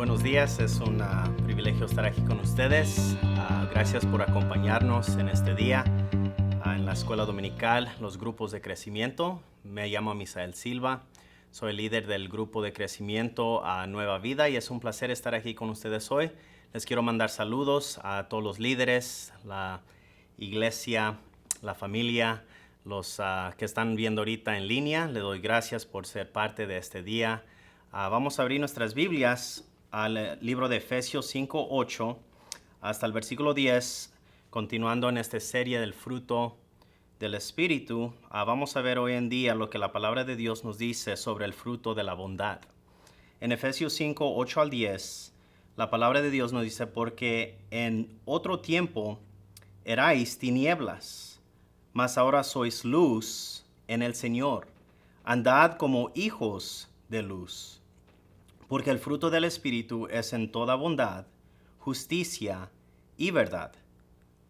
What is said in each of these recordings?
Buenos días, es un privilegio estar aquí con ustedes. Gracias por acompañarnos en este día en la escuela dominical, los grupos de crecimiento. Me llamo Misael Silva, soy líder del grupo de crecimiento a Nueva Vida y es un placer estar aquí con ustedes hoy. Les quiero mandar saludos a todos los líderes, la iglesia, la familia, los que están viendo ahorita en línea. Les doy gracias por ser parte de este día. Vamos a abrir nuestras Biblias al libro de Efesios 5:8 hasta el versículo 10, continuando en esta serie del fruto del Espíritu. Vamos a ver hoy en día lo que la palabra de Dios nos dice sobre el fruto de la bondad. En Efesios 5:8 al 10, la palabra de Dios nos dice: porque en otro tiempo erais tinieblas, mas ahora sois luz en el Señor. Andad como hijos de luz. Porque el fruto del Espíritu es en toda bondad, justicia y verdad,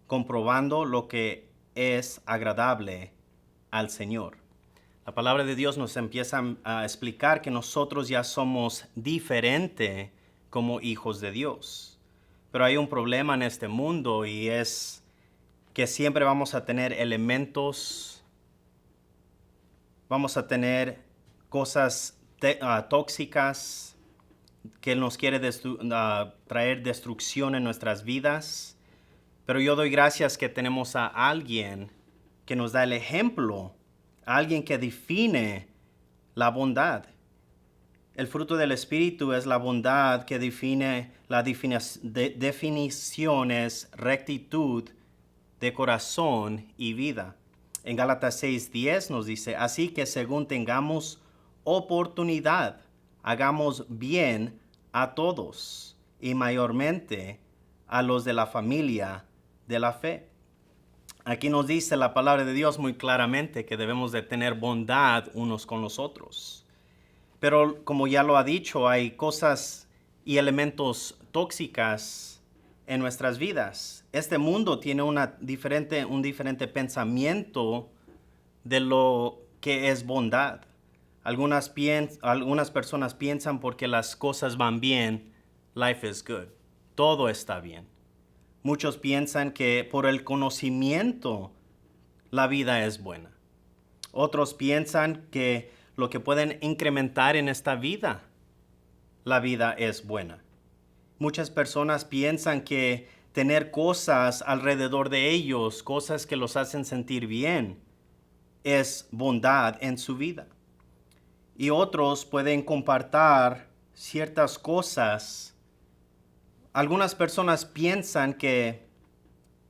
comprobando lo que es agradable al Señor. La palabra de Dios nos empieza a explicar que nosotros ya somos diferentes como hijos de Dios. Pero hay un problema en este mundo y es que siempre vamos a tener elementos, vamos a tener cosas tóxicas que nos quiere traer destrucción en nuestras vidas. Pero yo doy gracias que tenemos a alguien que nos da el ejemplo, a alguien que define la bondad. El fruto del Espíritu es la bondad que define la definición es rectitud de corazón y vida. En Gálatas 6:10 nos dice: así que según tengamos oportunidad, hagamos bien a todos y mayormente a los de la familia de la fe. Aquí nos dice la palabra de Dios muy claramente que debemos de tener bondad unos con los otros. Pero como ya lo ha dicho, hay cosas y elementos tóxicas en nuestras vidas. Este mundo tiene un diferente pensamiento de lo que es bondad. Algunas personas piensan porque las cosas van bien, life is good. Todo está bien. Muchos piensan que por el conocimiento la vida es buena. Otros piensan que lo que pueden incrementar en esta vida, la vida es buena. Muchas personas piensan que tener cosas alrededor de ellos, cosas que los hacen sentir bien, es bondad en su vida. Y otros pueden compartir ciertas cosas. Algunas personas piensan que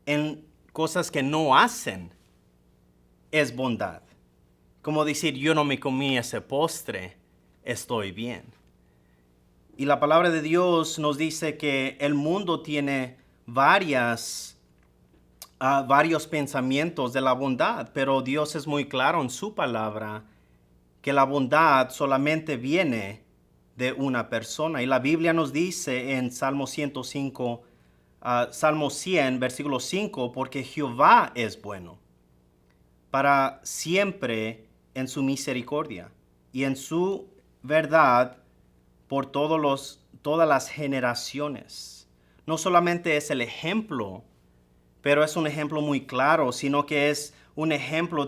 en cosas que no hacen es bondad. Como decir, yo no me comí ese postre, estoy bien. Y la palabra de Dios nos dice que el mundo tiene varios pensamientos de la bondad, pero Dios es muy claro en su palabra que la bondad solamente viene de una persona. Y la Biblia nos dice en Salmo 105, Salmo 100, versículo 5, porque Jehová es bueno, para siempre en su misericordia y en su verdad por todas las generaciones. No solamente es el ejemplo, pero es un ejemplo muy claro, sino que es un ejemplo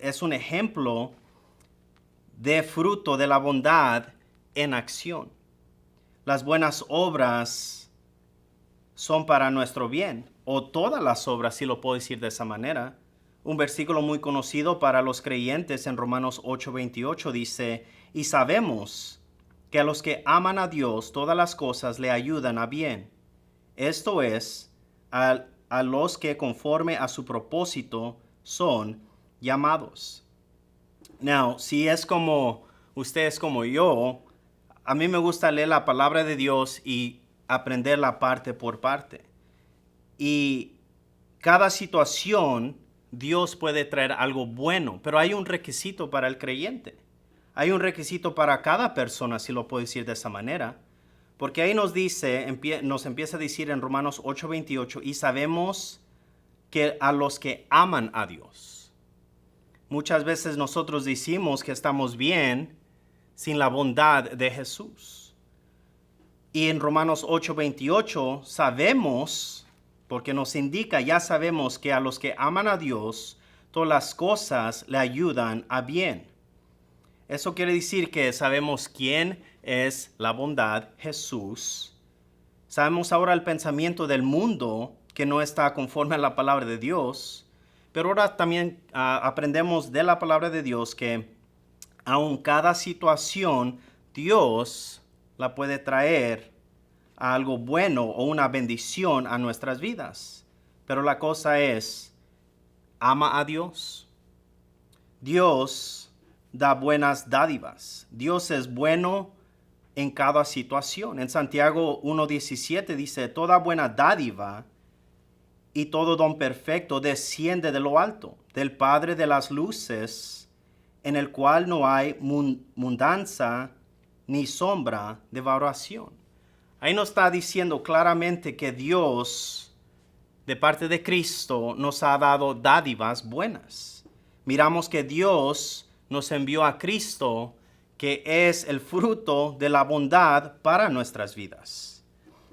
es un ejemplo de fruto de la bondad en acción. Las buenas obras son para nuestro bien, o todas las obras, si lo puedo decir de esa manera. Un versículo muy conocido para los creyentes en Romanos 8:28 dice: y sabemos que a los que aman a Dios todas las cosas le ayudan a bien. Esto es, a los que conforme a su propósito son llamados. Now, si es como ustedes como yo, a mí me gusta leer la palabra de Dios y aprenderla parte por parte. Y cada situación, Dios puede traer algo bueno, pero hay un requisito para el creyente. Hay un requisito para cada persona, si lo puedo decir de esa manera. Porque ahí nos empieza a decir en Romanos 8:28, y sabemos que a los que aman a Dios. Muchas veces nosotros decimos que estamos bien sin la bondad de Jesús. Y en Romanos 8:28 sabemos, porque nos indica, ya sabemos que a los que aman a Dios, todas las cosas le ayudan a bien. Eso quiere decir que sabemos quién es la bondad, Jesús. Sabemos ahora el pensamiento del mundo que no está conforme a la palabra de Dios, pero ahora también aprendemos de la palabra de Dios que aun cada situación Dios la puede traer a algo bueno o una bendición a nuestras vidas. Pero la cosa es, ¿ama a Dios? Dios da buenas dádivas. Dios es bueno en cada situación. En Santiago 1:17 dice, toda buena dádiva y todo don perfecto desciende de lo alto, del Padre de las luces, en el cual no hay mudanza ni sombra de variación. Ahí nos está diciendo claramente que Dios, de parte de Cristo, nos ha dado dádivas buenas. Miramos que Dios nos envió a Cristo, que es el fruto de la bondad para nuestras vidas.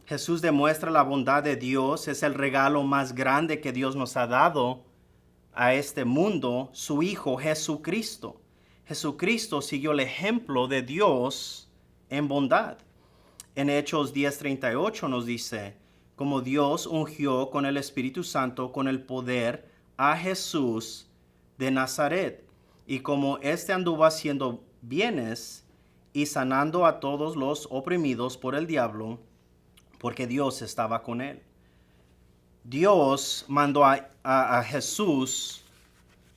Jesús demuestra la bondad de Dios, es el regalo más grande que Dios nos ha dado a este mundo, su Hijo Jesucristo. Jesucristo siguió el ejemplo de Dios en bondad. En Hechos 10:38 nos dice, como Dios ungió con el Espíritu Santo, con el poder a Jesús de Nazaret, y como éste anduvo haciendo bienes y sanando a todos los oprimidos por el diablo, porque Dios estaba con él. Dios mandó a Jesús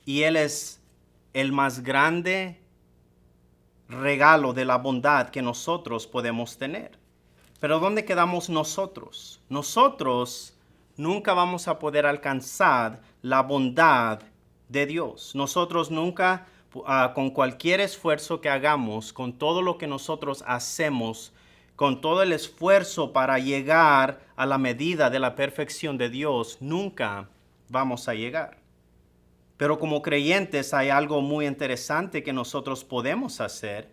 y él es el más grande regalo de la bondad que nosotros podemos tener. Pero ¿dónde quedamos nosotros? Nosotros nunca vamos a poder alcanzar la bondad de Dios. Nosotros nunca, con cualquier esfuerzo que hagamos, con todo lo que nosotros hacemos, con todo el esfuerzo para llegar a la medida de la perfección de Dios, nunca vamos a llegar. Pero como creyentes hay algo muy interesante que nosotros podemos hacer,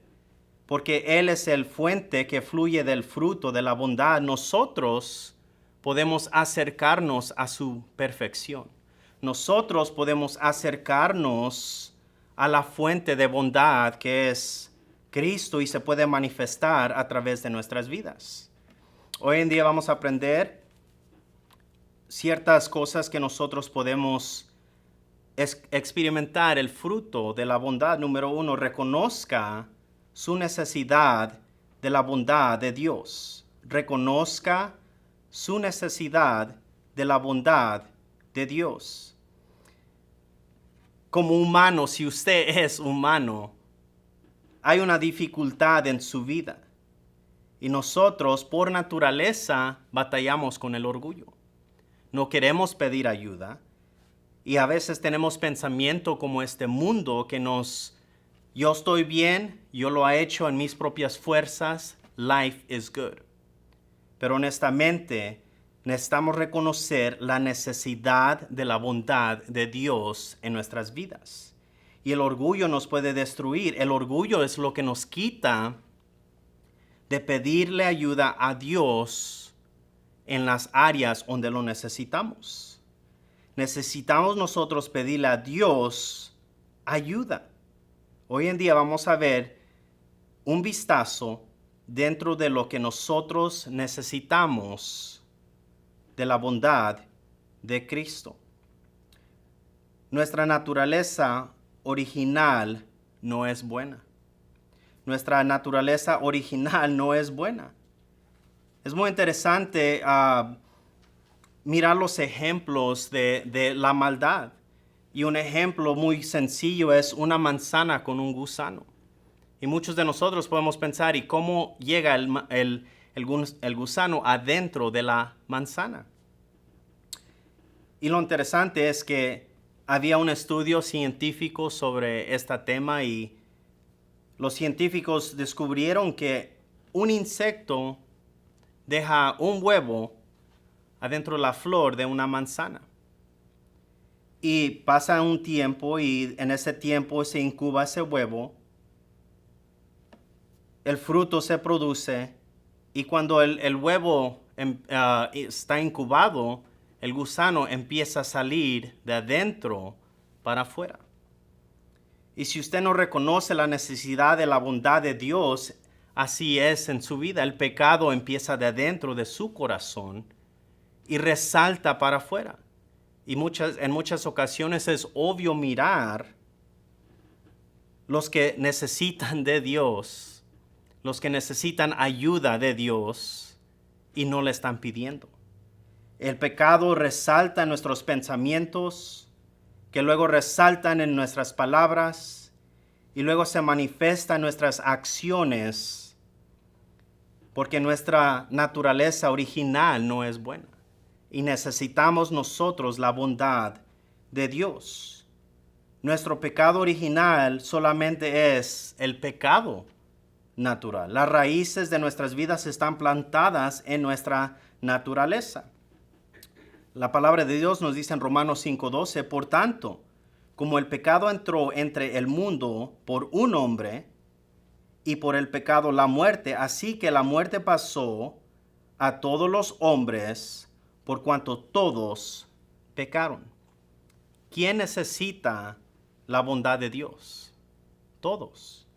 porque Él es el fuente que fluye del fruto de la bondad. Nosotros podemos acercarnos a su perfección. Nosotros podemos acercarnos a la fuente de bondad que es Cristo y se puede manifestar a través de nuestras vidas. Hoy en día vamos a aprender ciertas cosas que nosotros podemos experimentar el fruto de la bondad. Número 1, reconozca su necesidad de la bondad de Dios. Reconozca su necesidad de la bondad de Dios. Como humano, si usted es humano, hay una dificultad en su vida. Y nosotros, por naturaleza, batallamos con el orgullo. No queremos pedir ayuda. Y a veces tenemos pensamiento como este mundo que yo estoy bien, yo lo he hecho en mis propias fuerzas, life is good. Pero honestamente, necesitamos reconocer la necesidad de la bondad de Dios en nuestras vidas. Y el orgullo nos puede destruir. El orgullo es lo que nos quita de pedirle ayuda a Dios en las áreas donde lo necesitamos. Necesitamos nosotros pedirle a Dios ayuda. Hoy en día vamos a ver un vistazo dentro de lo que nosotros necesitamos de la bondad de Cristo. Nuestra naturaleza original no es buena. Nuestra naturaleza original no es buena. Es muy interesante mirar los ejemplos de la maldad. Y un ejemplo muy sencillo es una manzana con un gusano. Y muchos de nosotros podemos pensar, ¿y cómo llega el gusano adentro de la manzana? Y lo interesante es que había un estudio científico sobre este tema y los científicos descubrieron que un insecto deja un huevo adentro de la flor de una manzana. Y pasa un tiempo y en ese tiempo se incuba ese huevo, el fruto se produce Y cuando el huevo está incubado, el gusano empieza a salir de adentro para afuera. Y si usted no reconoce la necesidad de la bondad de Dios, así es en su vida. El pecado empieza de adentro de su corazón y resalta para afuera. Y en muchas ocasiones es obvio mirar los que necesitan de Dios, los que necesitan ayuda de Dios y no le están pidiendo. El pecado resalta en nuestros pensamientos, que luego resaltan en nuestras palabras y luego se manifiesta en nuestras acciones, porque nuestra naturaleza original no es buena y necesitamos nosotros la bondad de Dios. Nuestro pecado original solamente es el pecado natural. Las raíces de nuestras vidas están plantadas en nuestra naturaleza. La palabra de Dios nos dice en Romanos 5:12, por tanto, como el pecado entró entre el mundo por un hombre, y por el pecado la muerte, así que la muerte pasó a todos los hombres, por cuanto todos pecaron. ¿Quién necesita la bondad de Dios? Todos.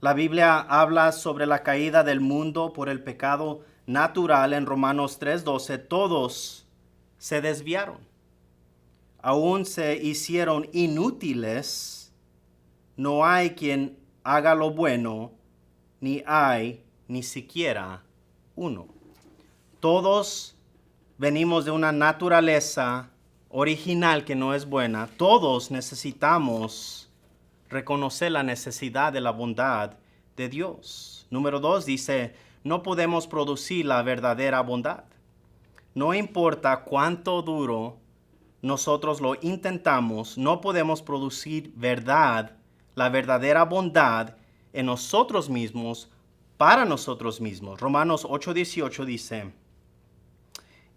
La Biblia habla sobre la caída del mundo por el pecado natural en Romanos 3:12. Todos se desviaron. Aún se hicieron inútiles. No hay quien haga lo bueno, ni hay ni siquiera uno. Todos venimos de una naturaleza original que no es buena. Todos necesitamos reconocer la necesidad de la bondad de Dios. Número 2 dice, no podemos producir la verdadera bondad. No importa cuánto duro nosotros lo intentamos, no podemos producir verdad, la verdadera bondad en nosotros mismos, para nosotros mismos. Romanos 8:18 dice,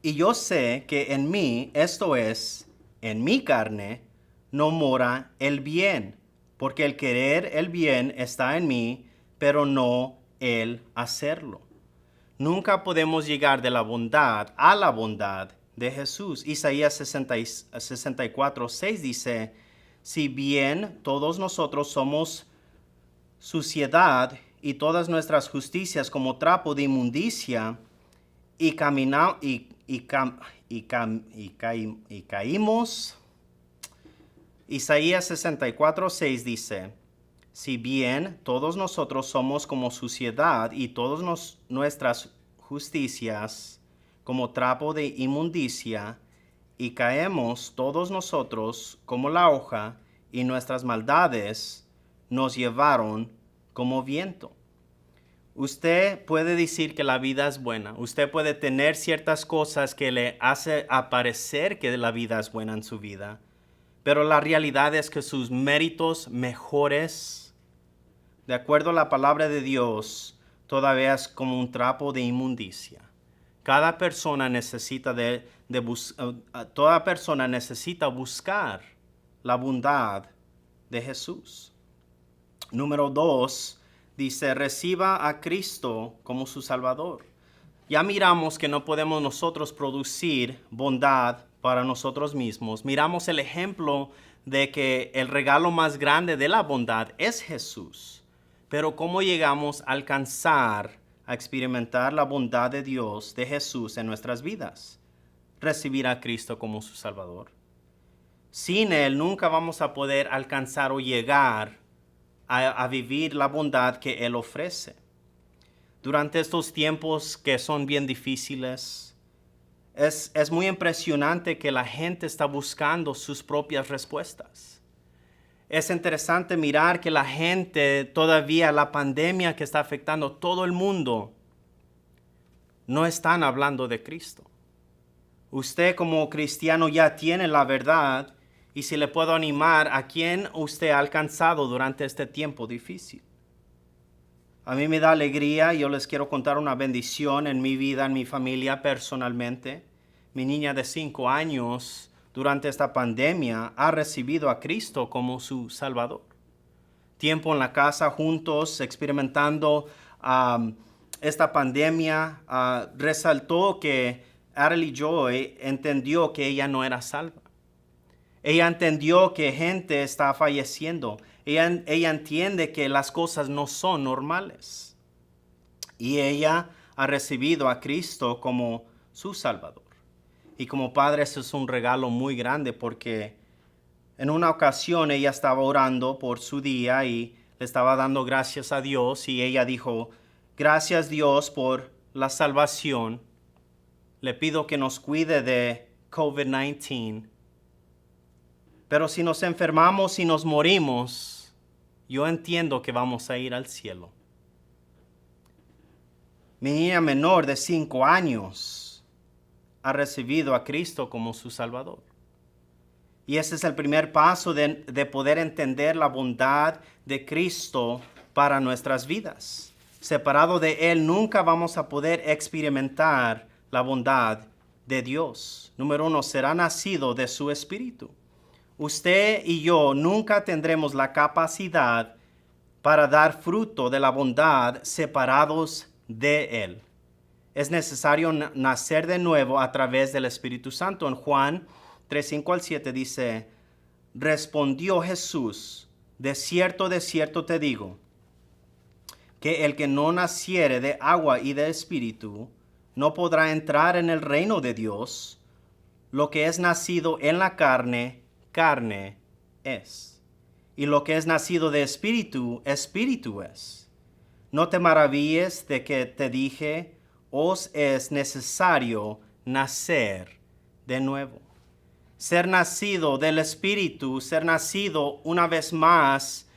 y yo sé que en mí, esto es, en mi carne, no mora el bien, porque el querer el bien está en mí, pero no el hacerlo. Nunca podemos llegar de la bondad a la bondad de Jesús. Isaías 64:6 dice, si bien todos nosotros somos suciedad y todas nuestras justicias como trapo de inmundicia, y caímos. Isaías 64:6 dice, si bien todos nosotros somos como suciedad y todas nuestras justicias como trapo de inmundicia, y caemos todos nosotros como la hoja, y nuestras maldades nos llevaron como viento. Usted puede decir que la vida es buena. Usted puede tener ciertas cosas que le hace aparecer que la vida es buena en su vida. Pero la realidad es que sus méritos mejores, de acuerdo a la palabra de Dios, todavía es como un trapo de inmundicia. Cada persona necesita toda persona necesita buscar la bondad de Jesús. Número 2 dice, reciba a Cristo como su Salvador. Ya miramos que no podemos nosotros producir bondad para nosotros mismos. Miramos el ejemplo de que el regalo más grande de la bondad es Jesús. Pero ¿cómo llegamos a alcanzar, a experimentar la bondad de Dios, de Jesús en nuestras vidas? Recibir a Cristo como su Salvador. Sin Él nunca vamos a poder alcanzar o llegar a vivir la bondad que Él ofrece. Durante estos tiempos que son bien difíciles, es muy impresionante que la gente está buscando sus propias respuestas. Es interesante mirar que la gente, todavía la pandemia que está afectando a todo el mundo, no están hablando de Cristo. Usted como cristiano ya tiene la verdad, y si le puedo animar, ¿a quién usted ha alcanzado durante este tiempo difícil? A mí me da alegría, yo les quiero contar una bendición en mi vida, en mi familia personalmente. Mi niña de 5 años, durante esta pandemia, ha recibido a Cristo como su Salvador. Tiempo en la casa juntos, experimentando esta pandemia resaltó que Arely Joy entendió que ella no era salva. Ella entendió que gente está falleciendo. Ella entiende que las cosas no son normales. Y ella ha recibido a Cristo como su Salvador. Y como padre, eso es un regalo muy grande porque en una ocasión ella estaba orando por su día y le estaba dando gracias a Dios y ella dijo, gracias Dios por la salvación. Le pido que nos cuide de COVID-19. Pero si nos enfermamos y nos morimos, yo entiendo que vamos a ir al cielo. Mi niña menor de 5 años ha recibido a Cristo como su Salvador. Y ese es el primer paso de poder entender la bondad de Cristo para nuestras vidas. Separado de Él, nunca vamos a poder experimentar la bondad de Dios. Número 1, será nacido de su Espíritu. Usted y yo nunca tendremos la capacidad para dar fruto de la bondad separados de Él. Es necesario nacer de nuevo a través del Espíritu Santo. En Juan 3:5-7 dice, respondió Jesús, de cierto te digo, que el que no naciere de agua y de Espíritu no podrá entrar en el reino de Dios. Lo que es nacido en la carne, carne es. Y lo que es nacido de Espíritu, Espíritu es. No te maravilles de que te dije, os es necesario nacer de nuevo. Ser nacido del Espíritu, ser nacido una vez más,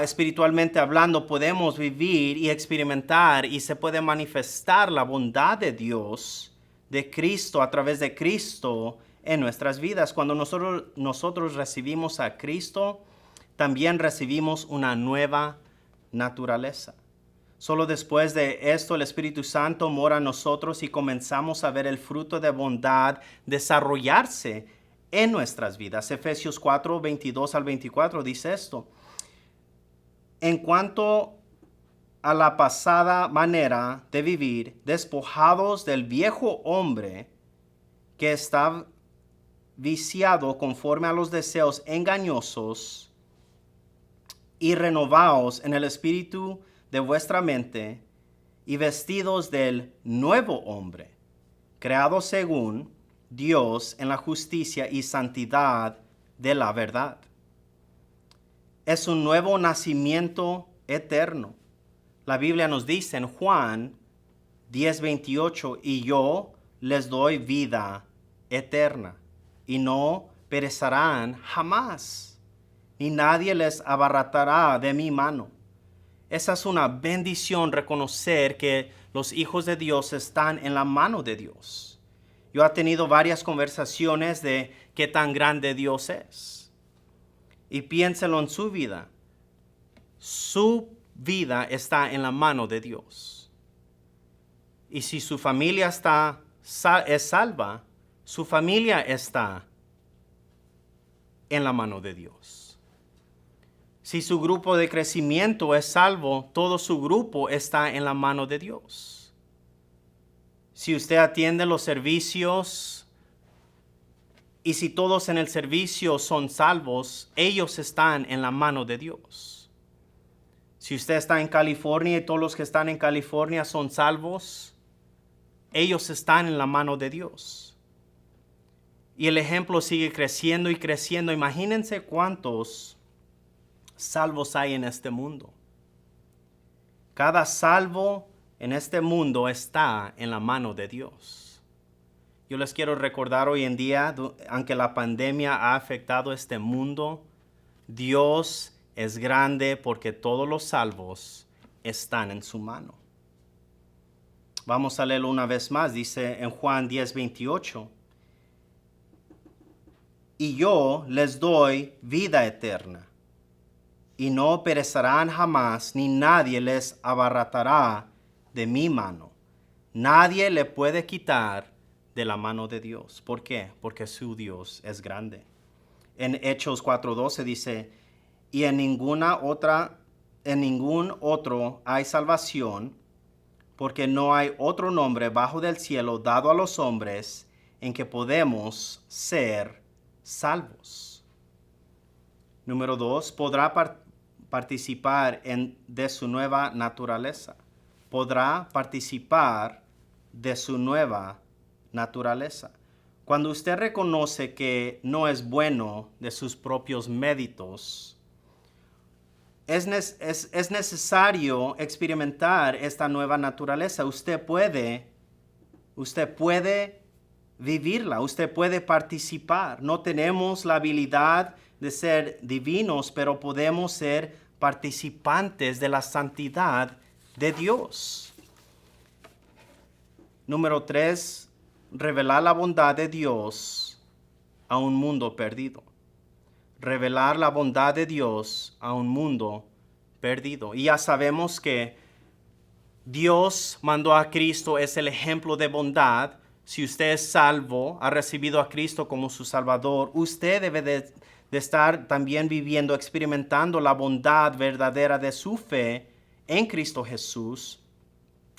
espiritualmente hablando, podemos vivir y experimentar y se puede manifestar la bondad de Dios, de Cristo, a través de Cristo en nuestras vidas. Cuando nosotros recibimos a Cristo, también recibimos una nueva naturaleza. Solo después de esto el Espíritu Santo mora en nosotros y comenzamos a ver el fruto de bondad desarrollarse en nuestras vidas. Efesios 4:22-24 dice esto. En cuanto a la pasada manera de vivir, despojados del viejo hombre que está viciado conforme a los deseos engañosos y renovaos en el espíritu de vuestra mente y vestidos del nuevo hombre, creado según Dios en la justicia y santidad de la verdad. Es un nuevo nacimiento eterno. La Biblia nos dice en Juan 10:28, y yo les doy vida eterna, y no perecerán jamás, ni nadie les arrebatará de mi mano. Esa es una bendición, reconocer que los hijos de Dios están en la mano de Dios. Yo he tenido varias conversaciones de qué tan grande Dios es. Y piénselo en su vida. Su vida está en la mano de Dios. Y si su familia es salva, su familia está en la mano de Dios. Si su grupo de crecimiento es salvo, todo su grupo está en la mano de Dios. Si usted atiende los servicios y si todos en el servicio son salvos, ellos están en la mano de Dios. Si usted está en California y todos los que están en California son salvos, ellos están en la mano de Dios. Y el ejemplo sigue creciendo y creciendo. Imagínense cuántos salvos hay en este mundo. Cada salvo en este mundo está en la mano de Dios. Yo les quiero recordar hoy en día, aunque la pandemia ha afectado este mundo, Dios es grande porque todos los salvos están en su mano. Vamos a leerlo una vez más. Dice en Juan 10:28. Y yo les doy vida eterna, y no perecerán jamás, ni nadie les arrebatará de mi mano. Nadie le puede quitar de la mano de Dios. ¿Por qué? Porque su Dios es grande. En Hechos 4:12 dice, y en ningún otro hay salvación, porque no hay otro nombre bajo del cielo dado a los hombres en que podemos ser salvos. Número 2, podrá participar de su nueva naturaleza. Podrá participar de su nueva naturaleza. Cuando usted reconoce que no es bueno de sus propios méritos, es necesario experimentar esta nueva naturaleza. Usted puede vivirla, usted puede participar. No tenemos la habilidad de ser divinos, pero podemos ser participantes de la santidad de Dios. Número 3, revelar la bondad de Dios a un mundo perdido. Revelar la bondad de Dios a un mundo perdido. Y ya sabemos que Dios mandó a Cristo, es el ejemplo de bondad. Si usted es salvo, ha recibido a Cristo como su Salvador, usted debe de estar también viviendo, experimentando la bondad verdadera de su fe en Cristo Jesús.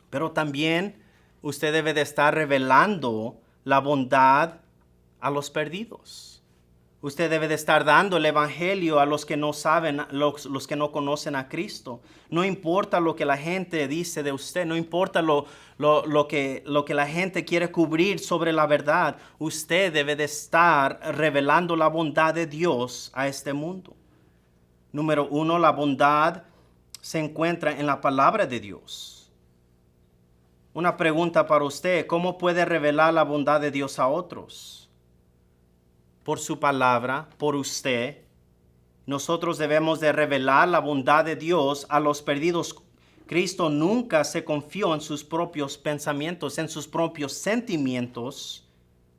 Pero también usted debe de estar revelando la bondad a los perdidos. Usted debe de estar dando el evangelio a los que no saben, los que no conocen a Cristo. No importa lo que la gente dice de usted, no importa lo que la gente quiere cubrir sobre la verdad. Usted debe de estar revelando la bondad de Dios a este mundo. Número 1, la bondad se encuentra en la palabra de Dios. Una pregunta para usted: ¿cómo puede revelar la bondad de Dios a otros? Por su palabra, por usted. Nosotros debemos de revelar la bondad de Dios a los perdidos. Cristo nunca se confió en sus propios pensamientos, en sus propios sentimientos,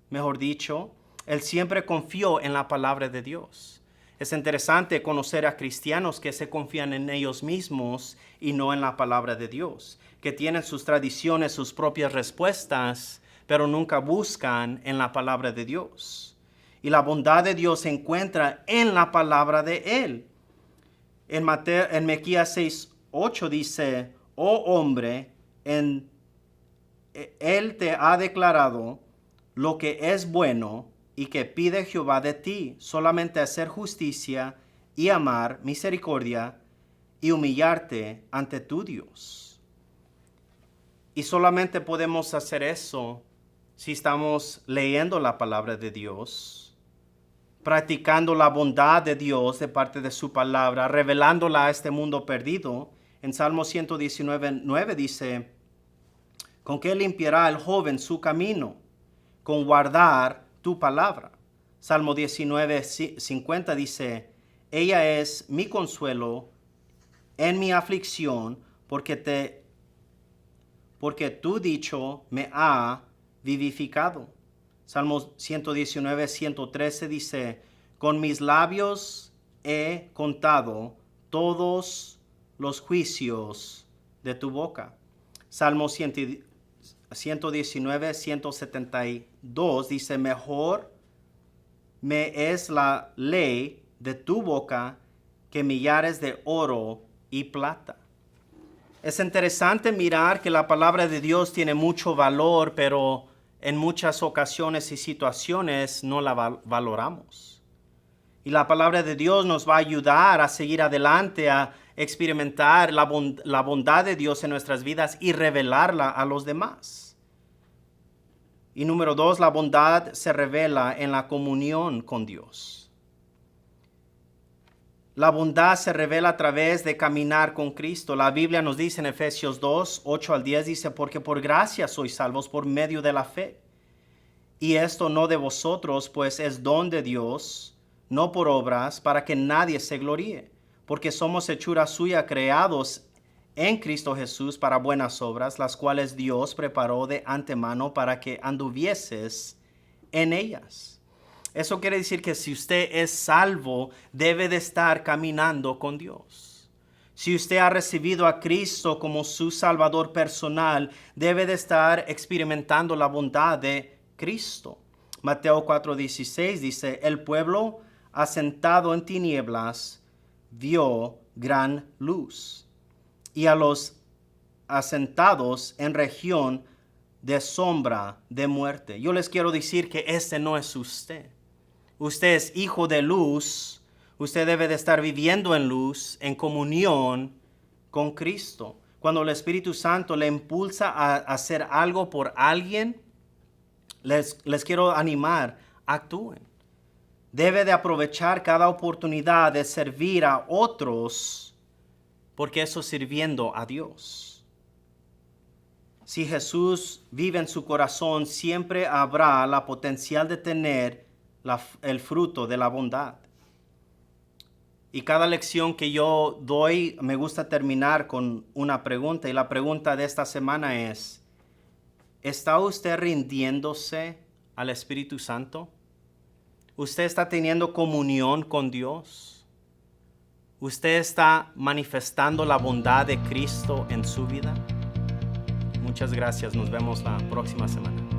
mejor dicho. Él siempre confió en la palabra de Dios. Es interesante conocer a cristianos que se confían en ellos mismos y no en la palabra de Dios, que tienen sus tradiciones, sus propias respuestas, pero nunca buscan en la palabra de Dios. Y la bondad de Dios se encuentra en la palabra de Él. En Miqueas 6:8 dice: oh hombre, Él te ha declarado lo que es bueno y que pide Jehová de ti, solamente hacer justicia y amar misericordia y humillarte ante tu Dios. Y solamente podemos hacer eso si estamos leyendo la palabra de Dios, practicando la bondad de Dios de parte de su palabra, revelándola a este mundo perdido. En Salmo 119:9 dice: ¿con qué limpiará el joven su camino? Con guardar tu palabra. Salmo 19:50 dice: ella es mi consuelo en mi aflicción, porque tu dicho me ha vivificado. Salmo 119:113 dice: con mis labios he contado todos los juicios de tu boca. Salmo 119:172 dice: mejor me es la ley de tu boca que millares de oro y plata. Es interesante mirar que la palabra de Dios tiene mucho valor, pero en muchas ocasiones y situaciones no la valoramos. Y la palabra de Dios nos va a ayudar a seguir adelante, a experimentar la bondad de Dios en nuestras vidas y revelarla a los demás. Y número 2, la bondad se revela en la comunión con Dios. La bondad se revela a través de caminar con Cristo. La Biblia nos dice en Efesios 2:8-10, dice: porque por gracia sois salvos por medio de la fe. Y esto no de vosotros, pues es don de Dios, no por obras, para que nadie se gloríe. Porque somos hechura suya, creados en Cristo Jesús para buenas obras, las cuales Dios preparó de antemano para que anduvieses en ellas. Eso quiere decir que si usted es salvo, debe de estar caminando con Dios. Si usted ha recibido a Cristo como su Salvador personal, debe de estar experimentando la bondad de Cristo. Mateo 4:16 dice: el pueblo asentado en tinieblas vio gran luz. Y a los asentados en región de sombra de muerte. Yo les quiero decir que este no es usted. Usted es hijo de luz. Usted debe de estar viviendo en luz, en comunión con Cristo. Cuando el Espíritu Santo le impulsa a hacer algo por alguien, les quiero animar, actúen. Debe de aprovechar cada oportunidad de servir a otros, porque eso es sirviendo a Dios. Si Jesús vive en su corazón, siempre habrá la potencial de tener el fruto de la bondad. Y cada lección que yo doy, me gusta terminar con una pregunta. Y la pregunta de esta semana es, ¿está usted rindiéndose al Espíritu Santo? ¿Usted está teniendo comunión con Dios? ¿Usted está manifestando la bondad de Cristo en su vida? Muchas gracias. Nos vemos la próxima semana.